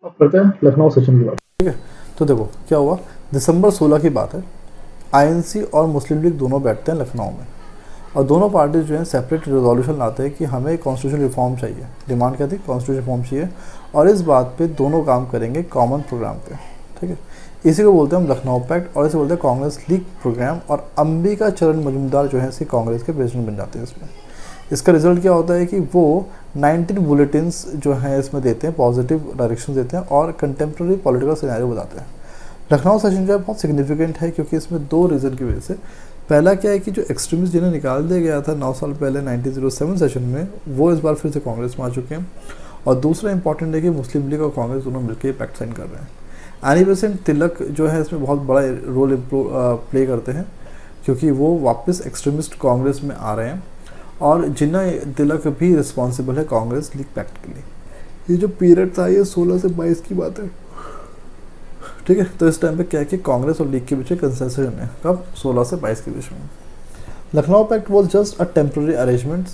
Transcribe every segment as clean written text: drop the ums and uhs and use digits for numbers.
अब करते हैं लखनऊ सेशन की बात। ठीक है। तो देखो क्या हुआ, दिसंबर 16 की बात है। आईएनसी और मुस्लिम लीग दोनों बैठते हैं लखनऊ में, और दोनों पार्टीज जो हैं सेपरेट रेजोल्यूशन लाते हैं कि हमें कॉन्स्टिट्यूशन रिफॉर्म चाहिए। डिमांड क्या थी? कॉन्स्टिट्यूशन रिफॉर्म चाहिए, और इस बात पे दोनों काम करेंगे कॉमन प्रोग्राम पे। ठीक है, इसी को बोलते हैं हम लखनऊ पैक्ट, और इसे बोलते हैं कांग्रेस लीग प्रोग्राम। और अंबिका चरण मजूमदार जो है इसके कांग्रेस के प्रेसिडेंट बन जाते हैं इसमें। इसका रिजल्ट क्या होता है कि वो 19 बुलेटिन्स जो हैं इसमें देते हैं, पॉजिटिव डायरेक्शन देते हैं और कंटेम्प्रेरी पॉलिटिकल सिनेरियो बताते हैं। लखनऊ सेशन जो है बहुत सिग्निफिकेंट है, क्योंकि इसमें दो रीज़न की वजह से। पहला क्या है कि जो एक्सट्रीमिस्ट जिन्हें निकाल दिया गया था 9 साल पहले 1907 सेशन में, वो इस बार फिर से कांग्रेस में आ चुके हैं। और दूसरा इंपॉर्टेंट है कि मुस्लिम लीग और कांग्रेस दोनों मिलकर पैक्ट साइन कर रहे हैं। एनी बेसेंट तिलक जो है इसमें बहुत बड़ा रोल प्ले करते हैं, क्योंकि वो वापस एक्सट्रीमिस्ट कांग्रेस में आ रहे हैं, और जिन्ना तिलक भी रिस्पॉन्सिबल है कांग्रेस लीग पैक्ट के लिए। ये जो पीरियड था ये 16 से 22 की बात है। ठीक है, तो इस टाइम पे क्या है कि कांग्रेस और लीग के बीच कंसेंसस है। कब? 16 से 22 के बीच में। Lucknow pact was just a temporary arrangement.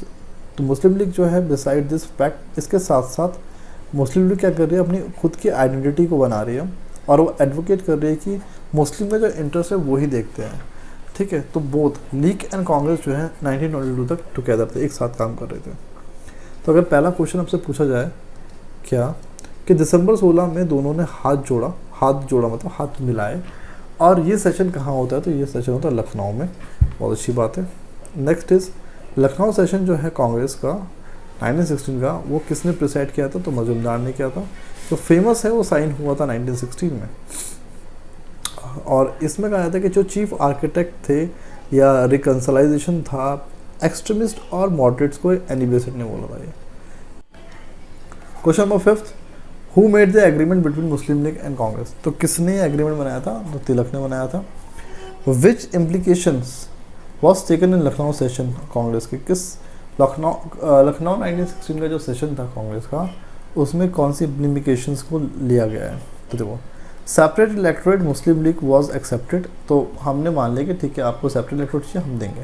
तो मुस्लिम लीग जो है बिसाइड दिस पैक्ट, इसके साथ साथ मुस्लिम लीग क्या कर रही है, अपनी खुद की आइडेंटिटी को बना रही है, और वो एडवोकेट कर रही है कि मुस्लिम का जो इंटरेस्ट है वही देखते हैं। ठीक है, तो बोथ लीग एंड कांग्रेस जो है 1922 तक टुगेदर थे, एक साथ काम कर रहे थे। तो अगर पहला क्वेश्चन आपसे पूछा जाए क्या कि दिसंबर 16 में दोनों ने हाथ जोड़ा मतलब हाथ मिलाए, और ये सेशन कहाँ होता है? तो ये सेशन होता है लखनऊ में। बहुत अच्छी बात है। नेक्स्ट इज लखनऊ सेशन जो है कांग्रेस का 1916 का, वो किसने प्रिसाइड किया था? तो मजूमदार ने किया था। जो फेमस है वो साइन हुआ था 1916 में। और इसमें कहा जाता है कि जो चीफ आर्किटेक्ट थे या रिकन्सलाइजेशन था, एक्सट्रीमिस्ट और मॉडरेट्स को एनी बेसेंट ने बोला था ये। Question number 5, who made the agreement between Muslim league and Congress? तो किसने एग्रीमेंट बनाया था? तो तिलक ने बनाया था। Which implications was taken in Lucknow session Congress के? किस लखनऊ 1916 का जो सेशन था कांग्रेस का, उसमें कौन सी इम्प्लीकेशंस को लिया गया है? तो देखो, separate electorate Muslim league was accepted. तो हमने मान लिया कि ठीक है आपको सेपरेट इलेक्टोरेट चाहिए, हम देंगे।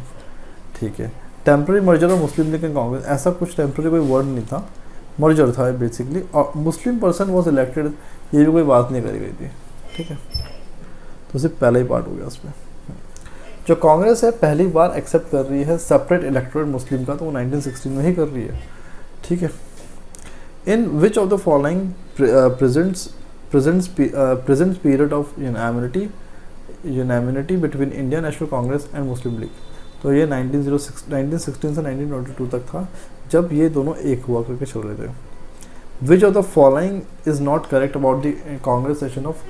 ठीक है, temporary merger of Muslim league and Congress, ऐसा कुछ टेम्प्रेरी कोई वर्ड नहीं था, मर्जर था बेसिकली। और मुस्लिम पर्सन वॉज इलेक्टेड, ये भी कोई बात नहीं करी गई थी। ठीक है, तो सिर्फ पहला ही पार्ट हो गया उसमें। जो कांग्रेस है पहली बार एक्सेप्ट कर रही है सेपरेट इलेक्टोरेट मुस्लिम का, तो वो 1916 में ही कर रही है। ठीक है, in which of the following present period of unanimity between Indian National Congress and Muslim League? तो ये 1916 से 1922 तक था, जब ये दोनों एक हुआ करके चल रहे थे। विच of the following is not correct about the Congress session of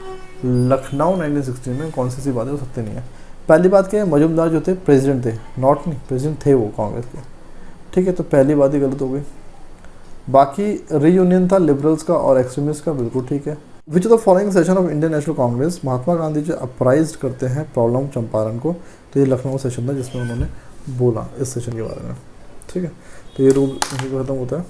Lucknow 1916 में? कौन सी बात है वो सत्य नहीं है। पहली बात क्या है, मजूमदार जो थे प्रेसिडेंट थे, नॉट नहीं, प्रेसिडेंट थे वो कांग्रेस के। ठीक है, तो पहली बात ही गलत हो गई। बाकी रीयूनियन था लिबरल्स का और एक्सट्रीमिस्ट का, बिल्कुल ठीक है। Which of the following session of Indian National Congress Mahatma Gandhi जो अपराइज करते हैं प्रॉब्लम चंपारण को? तो ये लखनऊ सेशन था जिसमें उन्होंने बोला इस सेशन के बारे में। ठीक है, तो ये रूल खत्म होता है।